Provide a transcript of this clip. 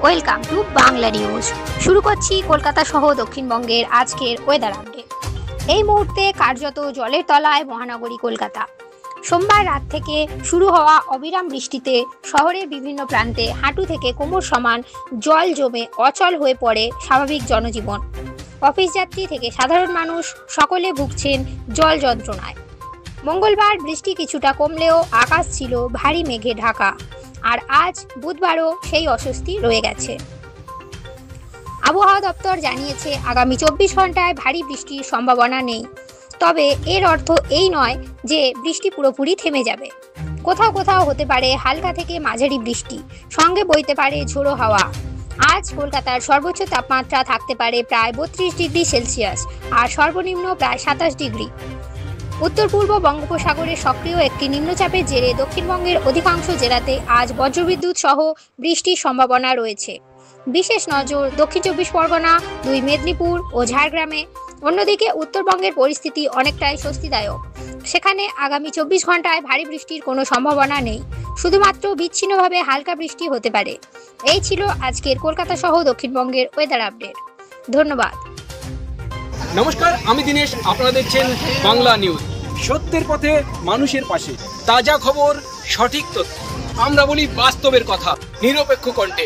Welcome to Bangla news. শুরু করছি কলকাতা সহ দক্ষিণবঙ্গের আজকের ওয়েদার আপডেট। এই মুহূর্তে কার্যত জলের তলায় মহানগরী কলকাতা। সোমবার রাত থেকে শুরু হওয়া অবিরাম বৃষ্টিতে শহরের বিভিন্ন প্রান্তে হাঁটু থেকে কোমর সমান জল জমে অচল হয়ে পড়ে স্বাভাবিক জনজীবন। অফিস যাত্রী থেকে সাধারণ মানুষ সকলে ভুগছেন জল যন্ত্রণায়। মঙ্গলবার বৃষ্টি কিছুটা কমলেও আকাশ ছিল ভারী মেঘে ঢাকা, আর আজ বুধবারও সেই অস্বস্তি রয়ে গেছে। আবহাওয়া দপ্তর জানিয়েছে আগামী 24 ঘন্টায় ভারী বৃষ্টির সম্ভাবনা নেই। তবে এর অর্থ এই নয় যে বৃষ্টি পুরোপুরি থেমে যাবে। কোথাও কোথাও হতে পারে হালকা থেকে মাঝারি বৃষ্টি, সঙ্গে বইতে পারে ঝোড়ো হাওয়া। আজ কলকাতার সর্বোচ্চ তাপমাত্রা থাকতে পারে প্রায় 32 ডিগ্রি সেলসিয়াস আর সর্বনিম্ন প্রায় 27 ডিগ্রি। উত্তর পূর্ব বঙ্গোপসাগরে সক্রিয় একটি নিম্নচাপের জেরে দক্ষিণবঙ্গের অধিকাংশ জেলাতে আজ বজ্রবিদ্যুৎ সহ বৃষ্টির সম্ভাবনা রয়েছে। বিশেষ নজর দক্ষিণ 24 পরগনা, 2 মেদিনীপুর ও ঝাড়গ্রামে। অন্যদিকে উত্তরবঙ্গের পরিস্থিতি অনেকটাই স্বস্তিদায়ক। সেখানে আগামী 24 ঘন্টায় ভারী বৃষ্টির কোনো সম্ভাবনা নেই, শুধুমাত্র বিচ্ছিন্নভাবে হালকা বৃষ্টি হতে পারে। এই ছিল আজকের কলকাতা সহ দক্ষিণবঙ্গের ওয়েদার আপডেট। ধন্যবাদ। নমস্কার, আমি দিনেশ, আপনারা দেখছেন বাংলা নিউজ। সত্যের পথে, মানুষের পাশে, তাজা খবর, সঠিক তথ্য। আমরা বলি বাস্তবের কথা, নিরপেক্ষ কণ্ঠে।